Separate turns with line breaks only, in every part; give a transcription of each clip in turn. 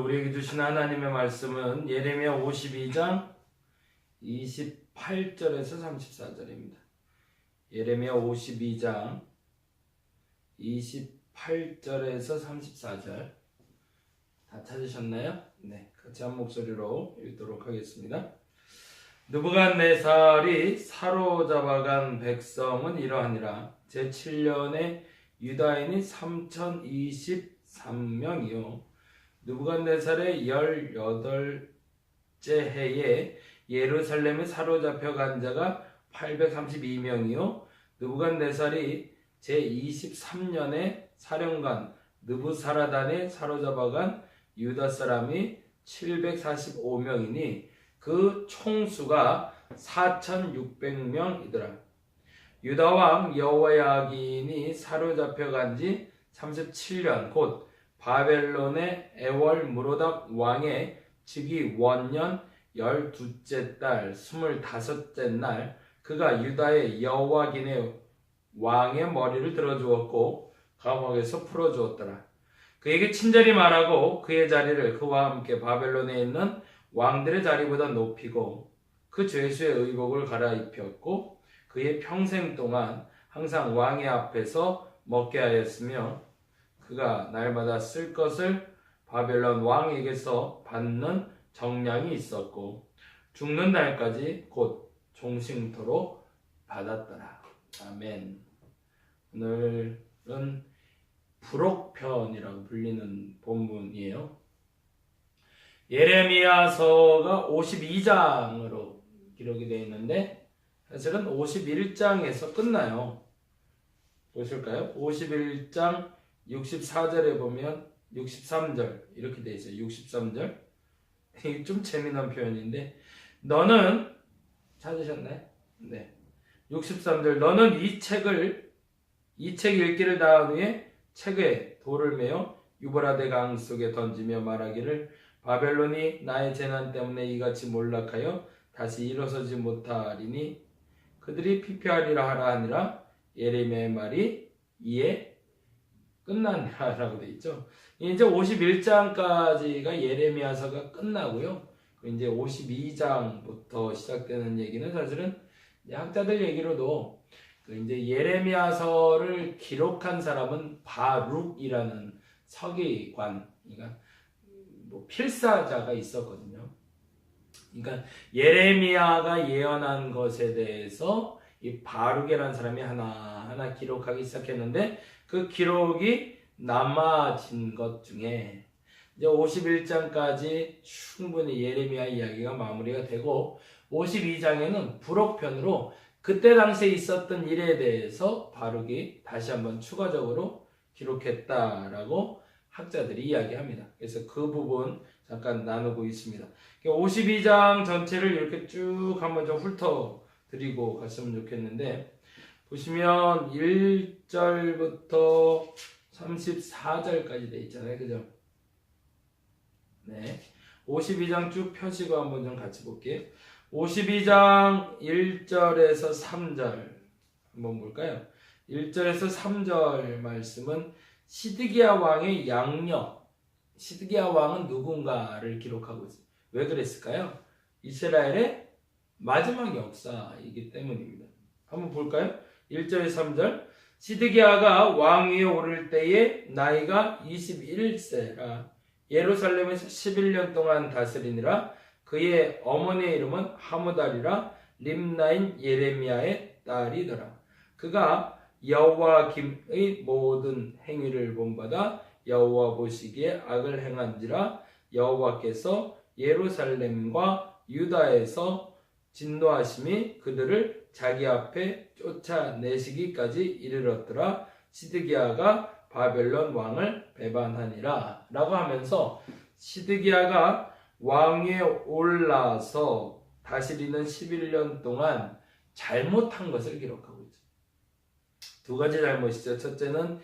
우리에게 주신 하나님의 말씀은 예레미야 52장 28절에서 34절입니다. 예레미야 52장 28절에서 34절 다 찾으셨나요? 네, 같이 한 목소리로 읽도록 하겠습니다. 느부갓네살이 사로잡아간 백성은 이러하니라. 제7년에 유다인이 3023명이요 느부갓네살의 18째 해에 예루살렘에 사로잡혀간 자가 832명이요 느부갓네살이 제23년에 사령관 느부사라단에 사로잡아간 유다 사람이 745명이니 그 총수가 4600명이더라. 유다 왕 여호야긴이 사로잡혀간 지 37년 곧 바벨론의 에월 무로닥 왕의 즉위 원년 12째 달 25째 날 그가 유다의 여호야긴의 왕의 머리를 들어주었고 감옥에서 풀어주었더라. 그에게 친절히 말하고 그의 자리를 그와 함께 바벨론에 있는 왕들의 자리보다 높이고 그 죄수의 의복을 갈아입혔고 그의 평생 동안 항상 왕의 앞에서 먹게 하였으며 그가 날마다 쓸 것을 바벨론 왕에게서 받는 정량이 있었고 죽는 날까지 곧 종식토록 받았더라. 아멘. 오늘은 부록편이라고 불리는 본문이에요. 예레미야서가 52장으로 기록이 되어 있는데 사실은 51장에서 끝나요. 보실까요? 51장 64절에 보면 63절 이렇게 되어 있어요. 63절. 이게 좀 재미난 표현인데 너는 찾으셨나요? 네. 63절 너는 이 책 읽기를 다한 후에 책에 돌을 메어 유브라데 강 속에 던지며 말하기를 바벨론이 나의 재난 때문에 이같이 몰락하여 다시 일어서지 못하리니 그들이 피폐하리라 하라 하니라. 예레미야의 말이 이에 끝났냐라고 되어 있죠. 이제 51장까지가 예레미야서가 끝나고요. 이제 52장부터 시작되는 얘기는 사실은 학자들 얘기로도 이제 예레미야서를 기록한 사람은 바룩이라는 서기관, 그러니까 필사자가 있었거든요. 그러니까 예레미야가 예언한 것에 대해서 이 바룩이라는 사람이 하나하나 기록하기 시작했는데 그 기록이 남아진 것 중에 이제 51장까지 충분히 예레미야 이야기가 마무리가 되고 52장에는 부록편으로 그때 당시에 있었던 일에 대해서 바룩이 다시 한번 추가적으로 기록했다라고 학자들이 이야기합니다. 그래서 그 부분 잠깐 나누고 있습니다. 52장 전체를 이렇게 쭉 한번 좀 훑어드리고 갔으면 좋겠는데 보시면 1절부터 34절까지 돼 있잖아요. 그죠? 네. 52장 쭉 펴시고 한번 좀 같이 볼게요. 52장 1절에서 3절 한번 볼까요? 1절에서 3절 말씀은 시드기야 왕의 양력, 시드기야 왕은 누군가를 기록하고 있어요. 왜 그랬을까요? 이스라엘의 마지막 역사이기 때문입니다. 한번 볼까요? 1절에서 3절 시드기야가 왕위에 오를 때에 나이가 21세라 예루살렘에서 11년 동안 다스리니라. 그의 어머니의 이름은 하무달이라 림나인 예레미야의 딸이더라. 그가 여호와김의 모든 행위를 본받아 여호와 보시기에 악을 행한지라 여호와께서 예루살렘과 유다에서 진노하심이 그들을 자기 앞에 쫓아내시기까지 이르렀더라. 시드기야가 바벨론 왕을 배반하니라 라고 하면서 시드기야가 왕위에 올라서 다스리는 11년 동안 잘못한 것을 기록하고 있죠. 두 가지 잘못이죠. 첫째는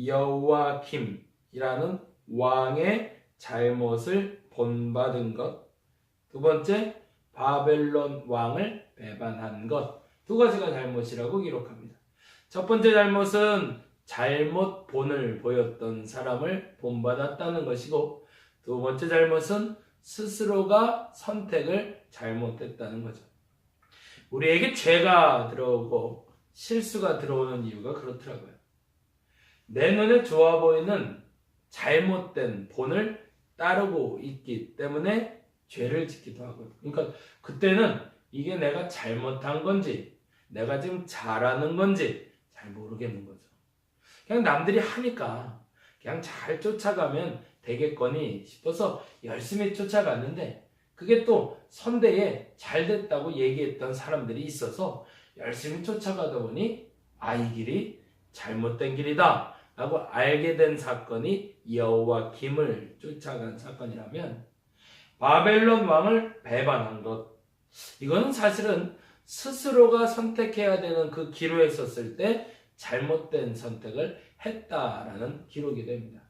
여호와김이라는 왕의 잘못을 본받은 것. 두 번째, 바벨론 왕을 배반한 것. 두 가지가 잘못이라고 기록합니다. 첫 번째 잘못은 잘못 본을 보였던 사람을 본받았다는 것이고 두 번째 잘못은 스스로가 선택을 잘못했다는 거죠. 우리에게 죄가 들어오고 실수가 들어오는 이유가 그렇더라고요. 내 눈에 좋아 보이는 잘못된 본을 따르고 있기 때문에 죄를 짓기도 하고요. 그러니까 그때는 이게 내가 잘못한 건지 내가 지금 잘하는 건지 잘 모르겠는 거죠. 그냥 남들이 하니까 그냥 잘 쫓아가면 되겠거니 싶어서 열심히 쫓아갔는데 그게 또 선대에 잘 됐다고 얘기했던 사람들이 있어서 열심히 쫓아가다 보니 이 길이 잘못된 길이다 라고 알게 된 사건이 여호와김을 쫓아간 사건이라면 바벨론 왕을 배반한 것, 이거는 사실은 스스로가 선택해야 되는 그 기로에 섰을 때 잘못된 선택을 했다라는 기록이 됩니다.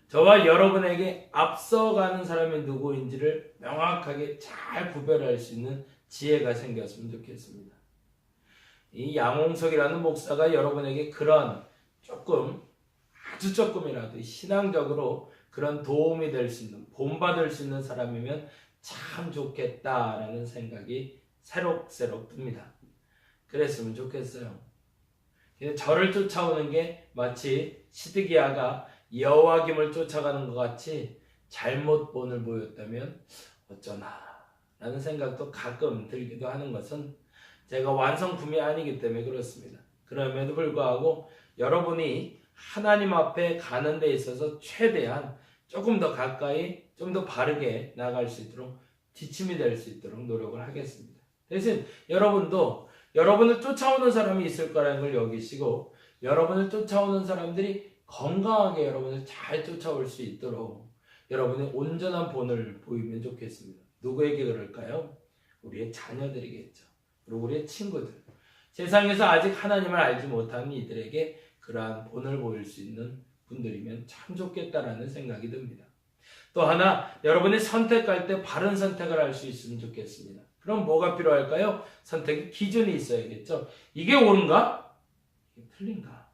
저와 여러분에게 앞서가는 사람이 누구인지를 명확하게 잘 구별할 수 있는 지혜가 생겼으면 좋겠습니다. 이 양홍석이라는 목사가 여러분에게 그런 아주 조금이라도 신앙적으로 그런 도움이 될 수 있는, 본받을 수 있는 사람이면 참 좋겠다라는 생각이 새록새록 듭니다. 그랬으면 좋겠어요. 저를 쫓아오는 게 마치 시드기야가 여호와김을 쫓아가는 것 같이 잘못 본을 보였다면 어쩌나 라는 생각도 가끔 들기도 하는 것은 제가 완성품이 아니기 때문에 그렇습니다. 그럼에도 불구하고 여러분이 하나님 앞에 가는 데 있어서 최대한 조금 더 가까이, 좀 더 바르게 나갈 수 있도록, 지침이 될 수 있도록 노력을 하겠습니다. 대신 여러분도 여러분을 쫓아오는 사람이 있을 거라는 걸 여기시고 여러분을 쫓아오는 사람들이 건강하게 여러분을 잘 쫓아올 수 있도록 여러분의 온전한 본을 보이면 좋겠습니다. 누구에게 그럴까요? 우리의 자녀들이겠죠. 그리고 우리의 친구들. 세상에서 아직 하나님을 알지 못하는 이들에게 그러한 본을 보일 수 있는 분들이면 참 좋겠다라는 생각이 듭니다. 또 하나, 여러분이 선택할 때 바른 선택을 할 수 있으면 좋겠습니다. 그럼 뭐가 필요할까요? 선택의 기준이 있어야겠죠. 이게 옳은가? 이게 틀린가?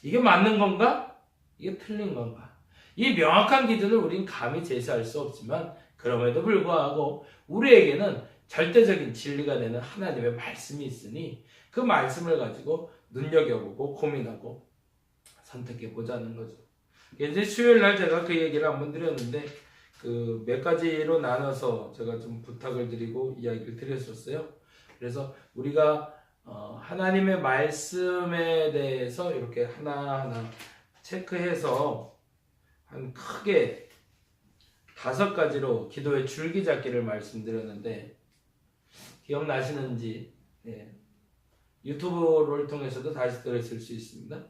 이게 맞는 건가? 이게 틀린 건가? 이 명확한 기준을 우린 감히 제시할 수 없지만 그럼에도 불구하고 우리에게는 절대적인 진리가 되는 하나님의 말씀이 있으니 그 말씀을 가지고 눈여겨보고 고민하고 선택해보자는 거죠. 이제 수요일날 제가 그 얘기를 한번 드렸는데 그 몇 가지로 나눠서 제가 좀 부탁을 드리고 이야기를 드렸었어요. 그래서 우리가 하나님의 말씀에 대해서 이렇게 하나하나 체크해서 한 크게 5가지로 기도의 줄기 잡기를 말씀드렸는데 기억나시는지 유튜브를 통해서도 다시 들으실 수 있습니다.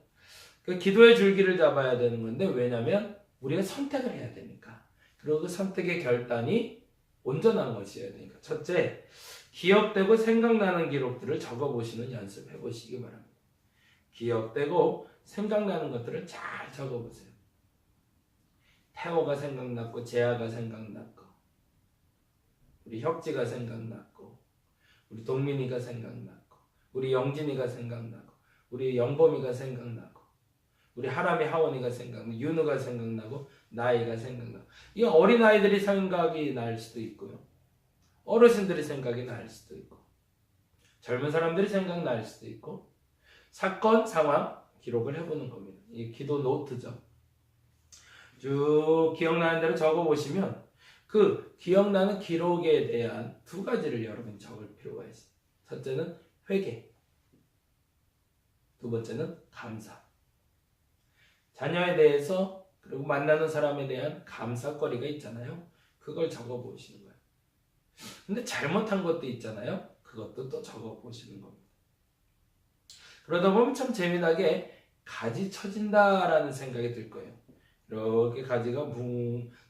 그 기도의 줄기를 잡아야 되는 건데 왜냐하면 우리가 선택을 해야 되니까. 그리고 그 선택의 결단이 온전한 것이어야 되니까. 첫째, 기억되고 생각나는 기록들을 적어보시는 연습 해보시기 바랍니다. 기억되고 생각나는 것들을 잘 적어보세요. 태호가 생각났고 재아가 생각났고 우리 혁지가 생각났고 우리 동민이가 생각났고 우리 영진이가 생각나고 우리 영범이가 생각나고 우리 하람이 하원이가 생각나고 윤우가 생각나고 나이가 생각나고 이 어린아이들이 생각이 날 수도 있고요. 어르신들이 생각이 날 수도 있고 젊은 사람들이 생각날 수도 있고 사건, 상황 기록을 해보는 겁니다. 이 기도 노트죠. 쭉 기억나는 대로 적어보시면 그 기억나는 기록에 대한 2가지를 여러분이 적을 필요가 있어요. 첫째는 회개, 두 번째는 감사. 자녀에 대해서 그리고 만나는 사람에 대한 감사거리가 있잖아요. 그걸 적어보시는 거예요. 근데 잘못한 것도 있잖아요. 그것도 또 적어보시는 겁니다. 그러다 보면 참 재미나게 가지 쳐진다라는 생각이 들 거예요. 이렇게 가지가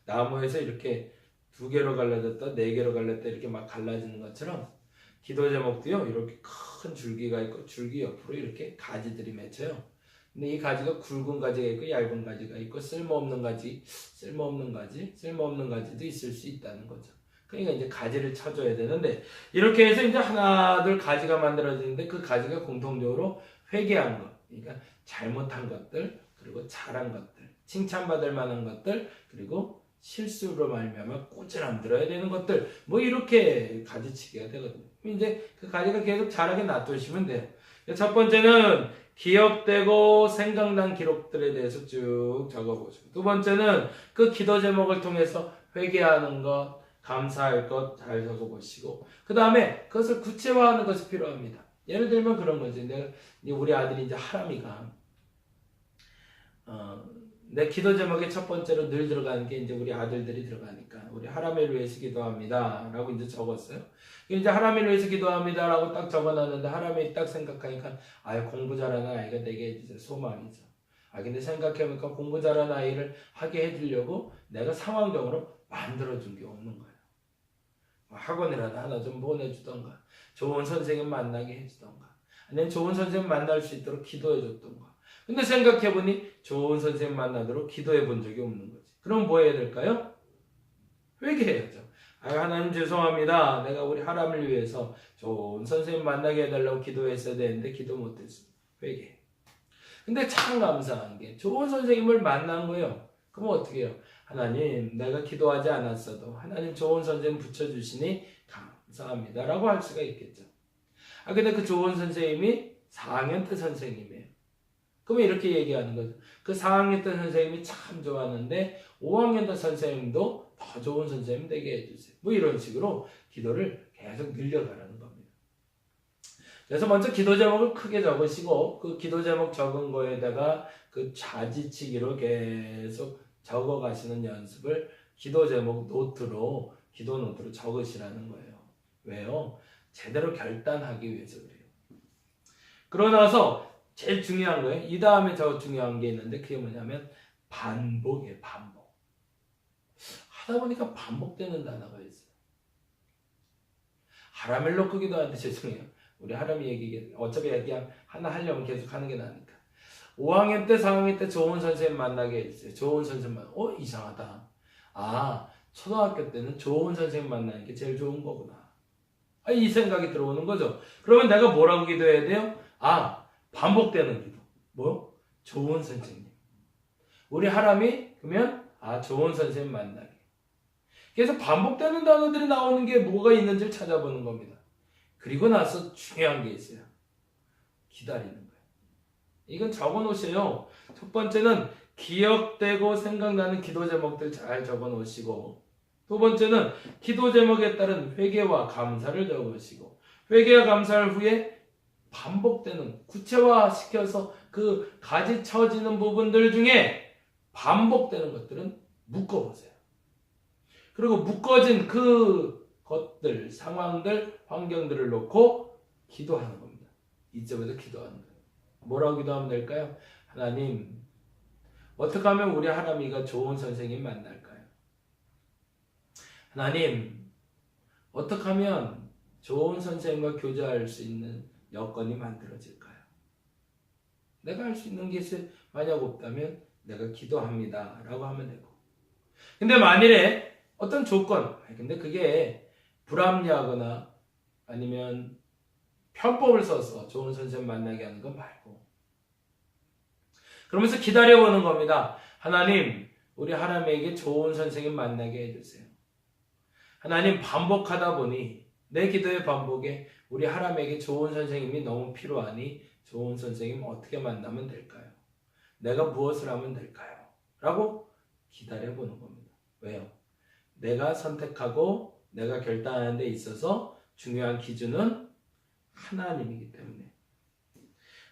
나무에서 이렇게 2개로 갈라졌다 4개로 갈랐다 이렇게 막 갈라지는 것처럼 기도 제목도요. 이렇게 큰 줄기가 있고 줄기 옆으로 이렇게 가지들이 맺혀요. 근데 이 가지가 굵은 가지가 있고 얇은 가지가 있고 쓸모없는 가지도 있을 수 있다는 거죠. 그러니까 이제 가지를 쳐줘야 되는데 이렇게 해서 이제 하나 둘 가지가 만들어지는데 그 가지가 공통적으로 회개한 것, 그러니까 잘못한 것들 그리고 잘한 것들 칭찬받을 만한 것들, 그리고 실수로 말미암아 꾸준함 들어야 되는 것들, 뭐 이렇게 가지치기가 되거든요. 이제 그 가지가 계속 자라게 놔두시면 돼요. 첫 번째는 기억되고 생각난 기록들에 대해서 쭉 적어보시고, 두 번째는 그 기도 제목을 통해서 회개하는 것, 감사할 것 잘 적어보시고, 그 다음에 그것을 구체화하는 것이 필요합니다. 예를 들면 그런 거지. 우리 아들이 이제 하람이가 내 기도 제목의 첫 번째로 늘 들어가는 게 이제 우리 아들들이 들어가니까 우리 하람을 위해서 기도합니다 라고 이제 적었어요. 이제 하람을 위해서 기도합니다 라고 딱 적어놨는데 하람이 딱 생각하니까 공부 잘하는 아이가 되게 해주세요. 소망이죠. 근데 생각해보니까 공부 잘하는 아이를 하게 해주려고 내가 상황적으로 만들어준 게 없는 거예요. 학원이라도 하나 좀 보내주던가, 좋은 선생님 만나게 해주던가, 아니면 좋은 선생님 만날 수 있도록 기도해줬던가. 근데 생각해보니 좋은 선생님 만나도록 기도해본 적이 없는 거지. 그럼 뭐 해야 될까요? 회개해야죠. 하나님 죄송합니다. 내가 우리 하람을 위해서 좋은 선생님 만나게 해달라고 기도했어야 되는데 기도 못했어. 회개. 근데 참 감사한 게 좋은 선생님을 만난 거예요. 그럼 어떻게 해요? 하나님, 내가 기도하지 않았어도 하나님 좋은 선생님 붙여주시니 감사합니다 라고 할 수가 있겠죠. 근데 그 좋은 선생님이 4학년 때 선생님이에요. 그러면 이렇게 얘기하는 거죠. 그 4학년 때 선생님이 참 좋았는데 5학년 때 선생님도 더 좋은 선생님 되게 해주세요. 뭐 이런 식으로 기도를 계속 늘려가라는 겁니다. 그래서 먼저 기도 제목을 크게 적으시고 그 기도 제목 적은 거에다가 그 좌지치기로 계속 적어가시는 연습을 기도 제목 노트로, 기도 노트로 적으시라는 거예요. 왜요? 제대로 결단하기 위해서 그래요. 그러고 나서 제일 중요한 거예요. 이 다음에 더 중요한 게 있는데 그게 뭐냐면 반복이에요. 반복. 하다 보니까 반복되는 단어가 있어요. 하람을 놓고 기도하는데 죄송해요. 우리 하람이 얘기 어차피 그냥 하나 하려면 계속 하는 게 나으니까. 5학년 때 4학년 때 좋은 선생님 만나게 해주세요. 좋은 선생님 이상하다. 초등학교 때는 좋은 선생님 만나는 게 제일 좋은 거구나. 이 생각이 들어오는 거죠. 그러면 내가 뭐라고 기도해야 돼요? 반복되는 기도. 뭐? 좋은 선생님. 우리 하람이 그러면 좋은 선생님 만나게. 그래서 반복되는 단어들이 나오는 게 뭐가 있는지를 찾아보는 겁니다. 그리고 나서 중요한 게 있어요. 기다리는 거예요. 이건 적어놓으세요. 첫 번째는 기억되고 생각나는 기도 제목들 잘 적어놓으시고, 두 번째는 기도 제목에 따른 회개와 감사를 적으시고, 회개와 감사를 후에 반복되는, 구체화시켜서 그 가지쳐지는 부분들 중에 반복되는 것들은 묶어보세요. 그리고 묶어진 그 것들, 상황들, 환경들을 놓고 기도하는 겁니다. 이점에서 기도하는 거예요. 뭐라고 기도하면 될까요? 하나님, 어떻게 하면 우리 하람이가 좋은 선생님 만날까요? 하나님, 어떻게 하면 좋은 선생님과 교제할 수 있는 여건이 만들어질까요? 내가 할 수 있는 게 만약 없다면 내가 기도합니다 라고 하면 되고, 근데 만일에 어떤 조건, 근데 그게 불합리하거나 아니면 편법을 써서 좋은 선생님 만나게 하는 건 말고, 그러면서 기다려보는 겁니다. 하나님, 우리 하람에게 좋은 선생님 만나게 해주세요. 하나님, 반복하다 보니 내 기도의 반복에 우리 하람에게 좋은 선생님이 너무 필요하니 좋은 선생님 어떻게 만나면 될까요? 내가 무엇을 하면 될까요? 라고 기다려보는 겁니다. 왜요? 내가 선택하고 내가 결단하는 데 있어서 중요한 기준은 하나님이기 때문에.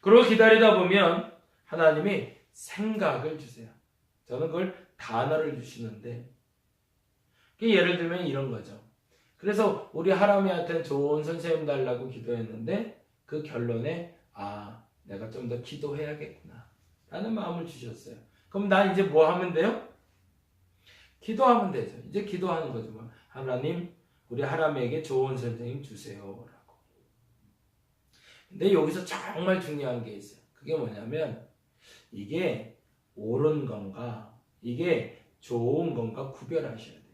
그리고 기다리다 보면 하나님이 생각을 주세요. 저는 그걸 단어를 주시는데, 예를 들면 이런 거죠. 그래서 우리 하람이한테는 좋은 선생님 달라고 기도했는데 그 결론에 내가 좀 더 기도해야겠구나 라는 마음을 주셨어요. 그럼 나 이제 뭐 하면 돼요? 기도하면 되죠. 이제 기도하는 거죠. 하나님, 우리 하람에게 좋은 선생님 주세요 라고. 근데 여기서 정말 중요한 게 있어요. 그게 뭐냐면 이게 옳은 건가 이게 좋은 건가 구별하셔야 돼요.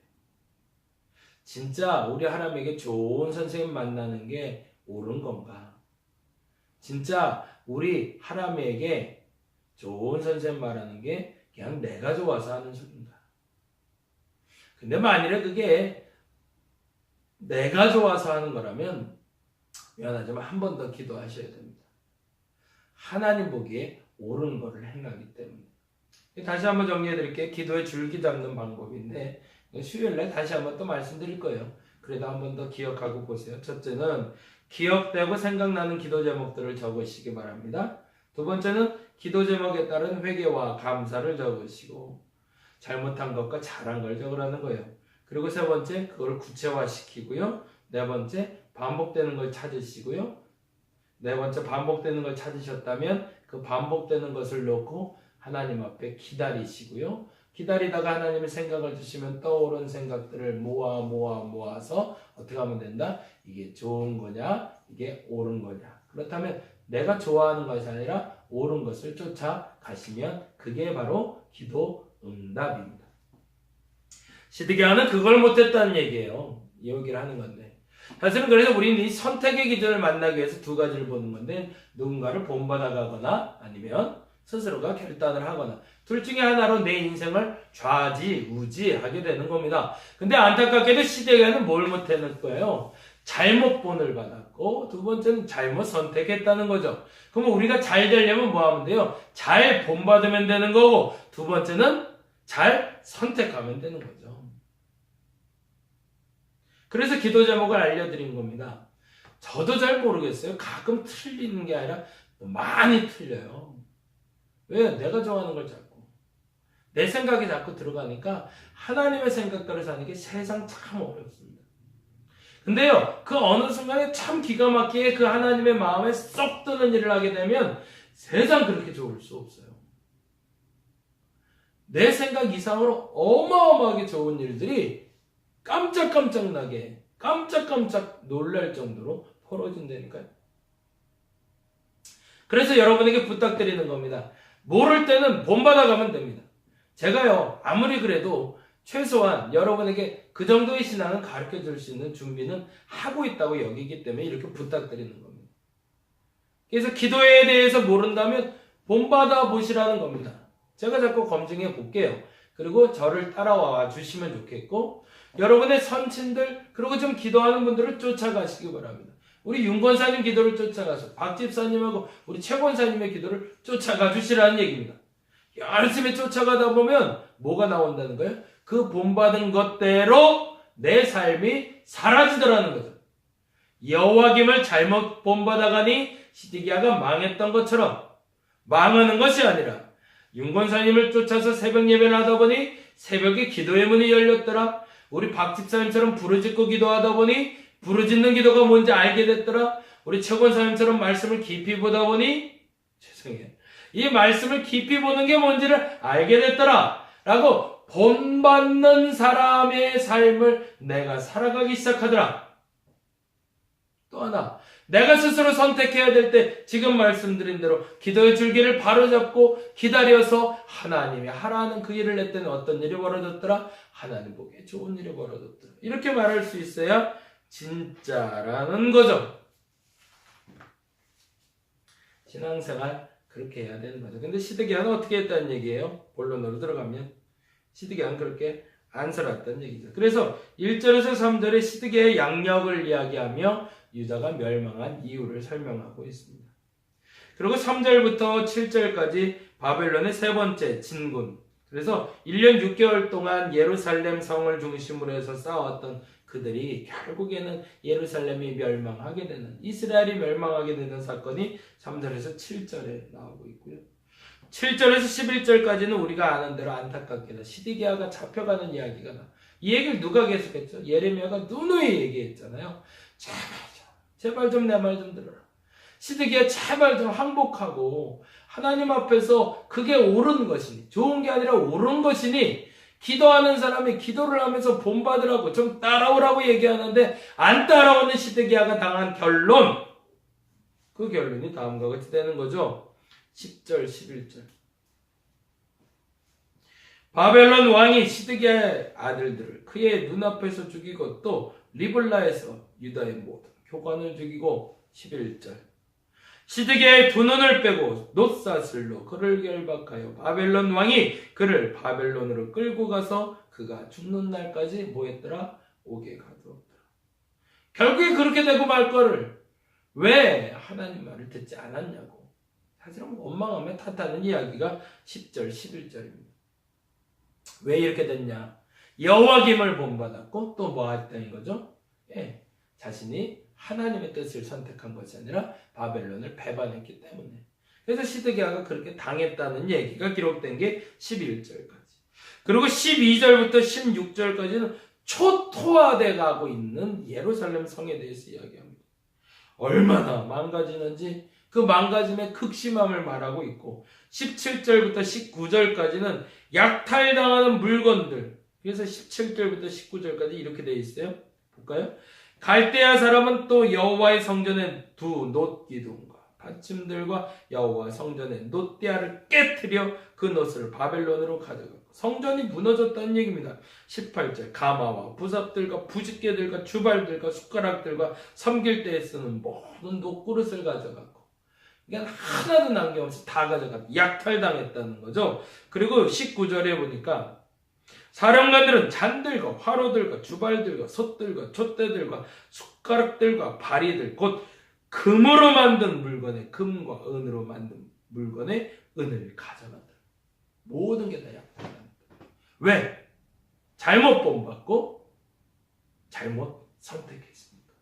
진짜 우리 하람에게 좋은 선생님 만나는 게 옳은 건가? 진짜 우리 하람에게 좋은 선생님 말하는 게 그냥 내가 좋아서 하는 소리입니다. 근데 만일에 그게 내가 좋아서 하는 거라면 미안하지만 한 번 더 기도하셔야 됩니다. 하나님 보기에 옳은 거를 행하기 때문에. 다시 한번 정리해 드릴게요. 기도의 줄기 잡는 방법인데 수요일날 다시 한번 또 말씀드릴 거예요. 그래도 한 번 더 기억하고 보세요. 첫째는 기억되고 생각나는 기도 제목들을 적으시기 바랍니다. 두 번째는 기도 제목에 따른 회개와 감사를 적으시고 잘못한 것과 잘한 걸 적으라는 거예요. 그리고 세 번째 그걸 구체화시키고요. 네 번째 반복되는 걸 찾으시고요. 네 번째 반복되는 걸 찾으셨다면 그 반복되는 것을 놓고 하나님 앞에 기다리시고요. 기다리다가 하나님의 생각을 주시면 떠오른 생각들을 모아서 어떻게 하면 된다? 이게 좋은 거냐? 이게 옳은 거냐? 그렇다면 내가 좋아하는 것이 아니라 옳은 것을 쫓아가시면 그게 바로 기도 응답입니다. 시드기야는 그걸 못했다는 얘기예요. 이 얘기를 하는 건데. 사실은 그래서 우리는 이 선택의 기준을 만나기 위해서 두 가지를 보는 건데 누군가를 본받아가거나 아니면 스스로가 결단을 하거나 둘 중에 하나로 내 인생을 좌지우지하게 되는 겁니다. 근데 안타깝게도 시드기야는 뭘 못하는 거예요? 잘못 본을 받았고 두 번째는 잘못 선택했다는 거죠. 그럼 우리가 잘 되려면 뭐 하면 돼요? 잘 본받으면 되는 거고 두 번째는 잘 선택하면 되는 거죠. 그래서 기도 제목을 알려드린 겁니다. 저도 잘 모르겠어요. 가끔 틀리는 게 아니라 많이 틀려요. 왜? 내가 좋아하는 걸 자꾸 내 생각이 자꾸 들어가니까 하나님의 생각대로 사는 게 세상 참 어렵습니다. 근데요, 그 어느 순간에 참 기가 막히게 그 하나님의 마음에 쏙 드는 일을 하게 되면 세상 그렇게 좋을 수 없어요. 내 생각 이상으로 어마어마하게 좋은 일들이 깜짝깜짝 놀랄 정도로 벌어진다니까요. 그래서 여러분에게 부탁드리는 겁니다. 모를 때는 본받아가면 됩니다. 제가요, 아무리 그래도 최소한 여러분에게 그 정도의 신앙은 가르쳐 줄 수 있는 준비는 하고 있다고 여기기 때문에 이렇게 부탁드리는 겁니다. 그래서 기도에 대해서 모른다면 본받아 보시라는 겁니다. 제가 자꾸 검증해 볼게요. 그리고 저를 따라와 주시면 좋겠고 여러분의 선친들 그리고 좀 기도하는 분들을 쫓아가시기 바랍니다. 우리 윤 권사님 기도를 쫓아가서 박 집사님하고 우리 최 권사님의 기도를 쫓아가 주시라는 얘기입니다. 열심히 쫓아가다 보면 뭐가 나온다는 거예요? 그 본받은 것대로 내 삶이 사라지더라는 거죠. 여호와김을 잘못 본받아가니 시드기야가 망했던 것처럼 망하는 것이 아니라 윤 권사님을 쫓아서 새벽 예배를 하다 보니 새벽에 기도의 문이 열렸더라. 우리 박 집사님처럼 부르짖고 기도하다 보니 부르짖는 기도가 뭔지 알게 됐더라. 우리 최 권사님처럼 말씀을 깊이 보다 보니 이 말씀을 깊이 보는 게 뭔지를 알게 됐더라. 라고 본받는 사람의 삶을 내가 살아가기 시작하더라. 또 하나, 내가 스스로 선택해야 될 때 지금 말씀드린 대로 기도의 줄기를 바로잡고 기다려서 하나님이 하라는 그 일을 낼 때는 어떤 일이 벌어졌더라? 하나님 보기에 좋은 일이 벌어졌더라. 이렇게 말할 수 있어야 진짜라는 거죠. 신앙생활 그렇게 해야 되는 거죠. 근데 시드기야는 어떻게 했다는 얘기예요? 본론으로 들어가면 시드기야는 그렇게 안 살았다는 얘기죠. 그래서 1절에서 3절에 시드기야의 양력을 이야기하며 유다가 멸망한 이유를 설명하고 있습니다. 그리고 3절부터 7절까지 바벨론의 세 번째 진군. 그래서 1년 6개월 동안 예루살렘 성을 중심으로 해서 싸웠던 그들이 결국에는 예루살렘이 멸망하게 되는, 이스라엘이 멸망하게 되는 사건이 3절에서 7절에 나오고 있고요. 7절에서 11절까지는 우리가 아는 대로 안타깝게도 시드기야가 잡혀가는 이야기가 나. 이 얘기를 누가 계속했죠? 예레미야가 누누이 얘기했잖아요. 제발 좀 내 말 좀 들어라. 시드기야 제발 좀 항복하고 하나님 앞에서 그게 옳은 것이니, 좋은 게 아니라 옳은 것이니 기도하는 사람이 기도를 하면서 본받으라고 좀 따라오라고 얘기하는데 안 따라오는 시드기야가 당한 결론, 그 결론이 다음과 같이 되는 거죠. 10절 11절. 바벨론 왕이 시드기야의 아들들을 그의 눈앞에서 죽이고 또 리블라에서 유다의 모든 교관을 죽이고 11절. 시드기야의 두 눈을 빼고 놋사슬로 그를 결박하여 바벨론 왕이 그를 바벨론으로 끌고 가서 그가 죽는 날까지 뭐 했더라? 옥에 가두었더라. 결국에 그렇게 되고 말 거를 왜 하나님 말을 듣지 않았냐고. 사실은 원망하며 탓하는 이야기가 10절, 11절입니다. 왜 이렇게 됐냐? 여호와김을 본받았고 또 뭐 했다는 거죠? 예, 자신이 하나님의 뜻을 선택한 것이 아니라 바벨론을 배반했기 때문에. 그래서 시드기야가 그렇게 당했다는 얘기가 기록된 게 11절까지. 그리고 12절부터 16절까지는 초토화돼 가고 있는 예루살렘 성에 대해서 이야기합니다. 얼마나 망가지는지 그 망가짐의 극심함을 말하고 있고 17절부터 19절까지는 약탈당하는 물건들, 그래서 17절부터 19절까지 이렇게 되어 있어요. 볼까요? 갈대아 사람은 또 여호와의 성전의 두 놋기둥과 받침들과 여호와 성전의 놋대야를 깨트려 그 놋을 바벨론으로 가져갔고 성전이 무너졌다는 얘기입니다. 18절 가마와 부삽들과 부집개들과 주발들과 숟가락들과 섬길 때에 쓰는 모든 놋그릇을 가져갔고 그러니까 하나도 남김없이 다 가져갔고 약탈당했다는 거죠. 그리고 19절에 보니까 사령관들은 잔들과 화로들과 주발들과 솥들과 촛대들과 숟가락들과 바리들 곧 금으로 만든 물건에 금과 은으로 만든 물건에 은을 가져간다. 모든 게 다 약탈한다. 왜? 잘못 본받고 잘못 선택했습니다.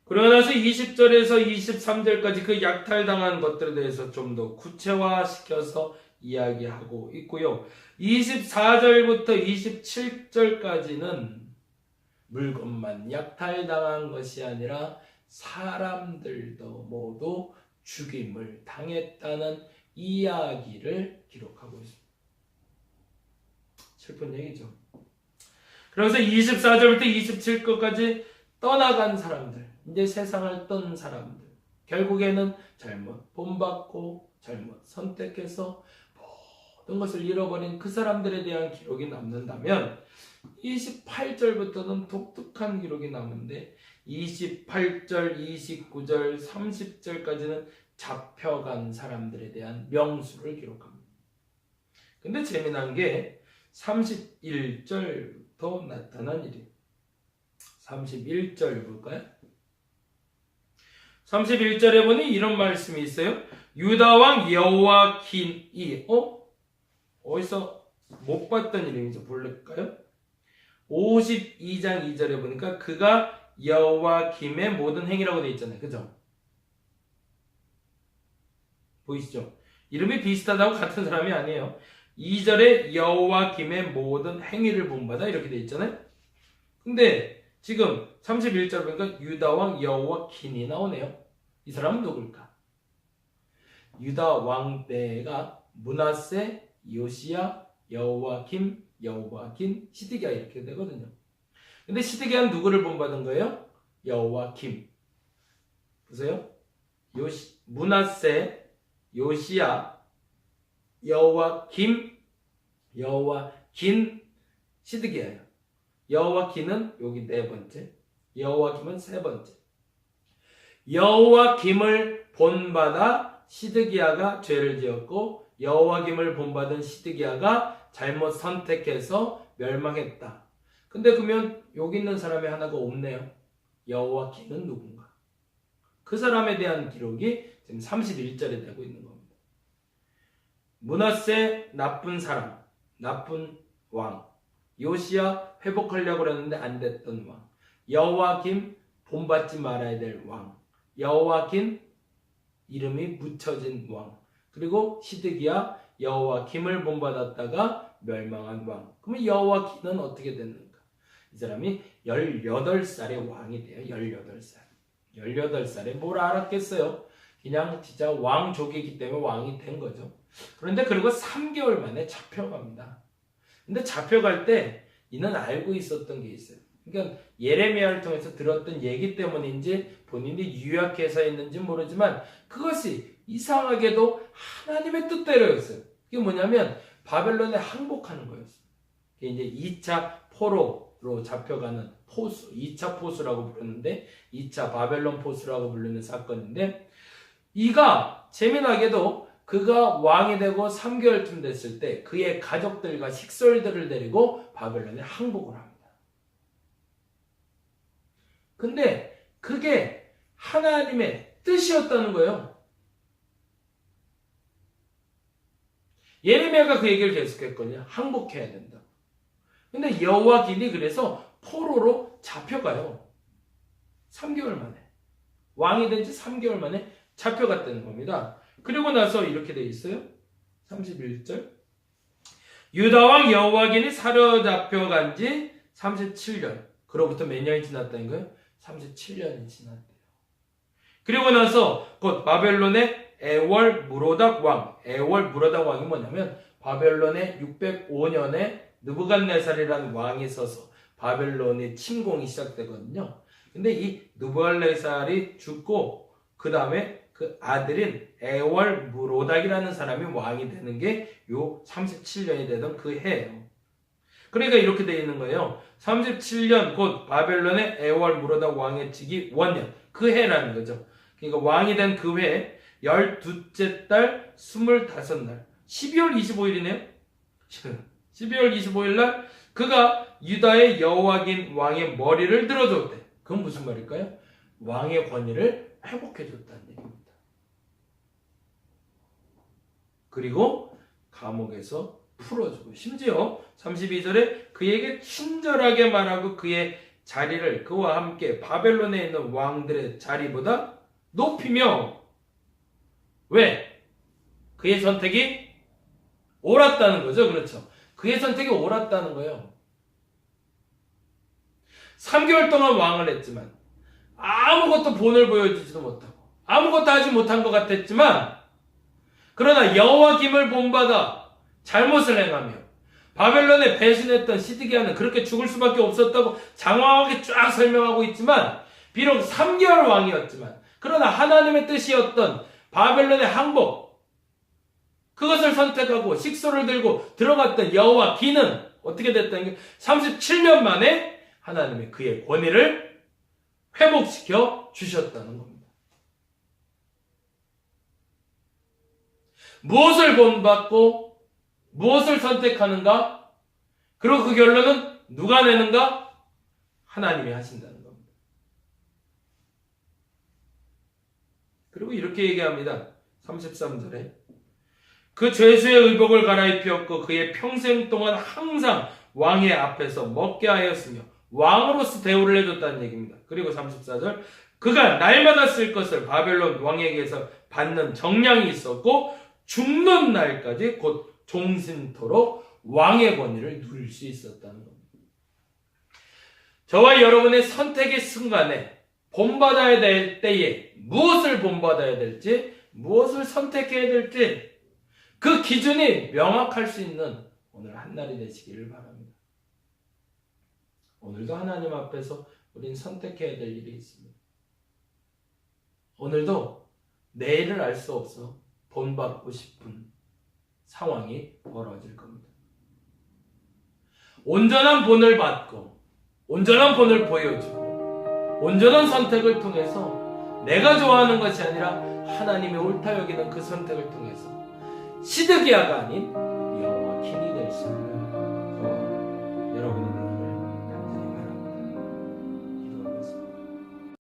그러고 나서 20절에서 23절까지 그 약탈당한 것들에 대해서 좀 더 구체화시켜서 이야기하고 있고요. 24절부터 27절까지는 물건만 약탈당한 것이 아니라 사람들도 모두 죽임을 당했다는 이야기를 기록하고 있습니다. 슬픈 얘기죠. 그래서 24절부터 27절까지 떠나간 사람들, 이제 세상을 떤 사람들, 결국에는 잘못 본받고 잘못 선택해서 모든 것을 잃어버린 그 사람들에 대한 기록이 남는다면 28절부터는 독특한 기록이 남는데 28절, 29절, 30절까지는 잡혀간 사람들에 대한 명수를 기록합니다. 근데 재미난 게 31절부터 나타난 일이에요. 31절 볼까요? 31절에 보니 이런 말씀이 있어요. 유다왕 여호와김이 어디서 못 봤던 이름이죠. 볼까요? 52장 2절에 보니까 그가 여호와김의 모든 행위라고 되어 있잖아요. 그죠? 보이시죠? 이름이 비슷하다고 같은 사람이 아니에요. 2절에 여호와김의 모든 행위를 본받아 이렇게 되어 있잖아요. 근데 지금 31절 보니까 유다왕 여호와김이 나오네요. 이 사람은 누굴까? 유다 왕 때가 므낫세, 요시야, 여호와김, 시드기야 이렇게 되거든요. 근데 시드기야는 누구를 본받은 거예요? 여호와김. 보세요. 므낫세, 요시야, 여호와김, 시드기야예요. 여호와김은 여기 네 번째, 여호와김은 세 번째. 여호와김을 본받아 시드기야가 죄를 지었고 여호와김을 본받은 시드기야가 잘못 선택해서 멸망했다. 근데 그러면 여기 있는 사람이 하나가 없네요. 여호와김은 누군가? 그 사람에 대한 기록이 지금 31절에 되고 있는 겁니다. 므낫세 나쁜 사람, 나쁜 왕. 요시야 회복하려고 그랬는데 안 됐던 왕. 여호와김 본받지 말아야 될 왕. 여호와김 이름이 묻혀진 왕. 그리고 시드기야 여호와김을 본받았다가 멸망한 왕. 그러면 여호와김은 어떻게 됐는가? 이 사람이 18살의 왕이 돼요. 18살. 18살에 뭘 알았겠어요? 그냥 진짜 왕족이기 때문에 왕이 된 거죠. 그런데 그리고 3개월 만에 잡혀갑니다. 근데 잡혀갈 때 이는 알고 있었던 게 있어요. 그러니까 예레미야를 통해서 들었던 얘기 때문인지 본인이 유약해서 했는지 모르지만 그것이 이상하게도 하나님의 뜻대로였어요. 그게 뭐냐면 바벨론에 항복하는 거였어요. 이게 이제 2차 포로 포로로 잡혀가는 포수, 2차 포수라고 부르는데 2차 바벨론 포수라고 부르는 사건인데, 이가 재미나게도 그가 왕이 되고 3개월쯤 됐을 때 그의 가족들과 식솔들을 데리고 바벨론에 항복을 합니다. 근데 그게 하나님의 뜻이었다는 거예요. 예레미야가 그 얘기를 계속했거든요. 항복해야 된다. 근데 여호와긴이 그래서 포로로 잡혀가요. 3개월 만에. 왕이 된 지 3개월 만에 잡혀갔다는 겁니다. 그리고 나서 이렇게 돼 있어요. 31절. 유다왕 여호와긴이 사로잡혀간 지 37년. 그로부터 몇 년이 지났다는 거예요? 37년이 지났대요. 그리고 나서 곧 바벨론의 에월 무로닥 왕. 에월 무로닥 왕이 뭐냐면 바벨론의 605년에 느부갓네살이라는 왕이 서서 바벨론의 침공이 시작되거든요. 근데 이 느부갓네살이 죽고 그 다음에 그 아들인 에월 무로닥이라는 사람이 왕이 되는 게 요 37년이 되던 그 해예요. 그러니까 이렇게 되어 있는 거예요. 37년 곧 바벨론의 에월 무로닥 왕의 즉위 원년, 그 해라는 거죠. 그러니까 왕이 된 그 해 12째 달 25날 12월 25일이네요. 12월 25일 날 그가 유다의 여호와긴 왕의 머리를 들어줬대. 그건 무슨 말일까요? 왕의 권위를 회복해줬다는 얘기입니다. 그리고 감옥에서 풀어주고, 심지어 32절에 그에게 친절하게 말하고 그의 자리를 그와 함께 바벨론에 있는 왕들의 자리보다 높이며, 왜? 그의 선택이 옳았다는 거죠. 그렇죠. 그의 선택이 옳았다는 거예요. 3개월 동안 왕을 했지만 아무것도 본을 보여주지도 못하고 아무것도 하지 못한 것 같았지만, 그러나 여호와김을 본받아 잘못을 행하며 바벨론에 배신했던 시드기야는 그렇게 죽을 수밖에 없었다고 장황하게 쫙 설명하고 있지만, 비록 3개월 왕이었지만 그러나 하나님의 뜻이었던 바벨론의 항복, 그것을 선택하고 식소를 들고 들어갔던 여호와긴은 어떻게 됐다는 게 37년 만에 하나님이 그의 권위를 회복시켜 주셨다는 겁니다. 무엇을 본받고 무엇을 선택하는가? 그리고 그 결론은 누가 내는가? 하나님이 하신다는 겁니다. 그리고 이렇게 얘기합니다. 33절에 그 죄수의 의복을 갈아입혔고 그의 평생 동안 항상 왕의 앞에서 먹게 하였으며 왕으로서 대우를 해줬다는 얘기입니다. 그리고 34절 그가 날마다 쓸 것을 바벨론 왕에게서 받는 정량이 있었고 죽는 날까지 곧 종신토록 왕의 권위를 누릴 수 있었다는 겁니다. 저와 여러분의 선택의 순간에 본받아야 될 때에 무엇을 본받아야 될지, 무엇을 선택해야 될지 그 기준이 명확할 수 있는 오늘 한날이 되시기를 바랍니다. 오늘도 하나님 앞에서 우린 선택해야 될 일이 있습니다. 오늘도 내일을 알 수 없어 본받고 싶은 상황이 벌어질 겁니다. 온전한 본을 받고 온전한 본을 보여주고 온전한 선택을 통해서 내가 좋아하는 것이 아니라 하나님이 옳다 여기는 그 선택을 통해서 시드기야가 아닌 여호와긴이 될 수 있는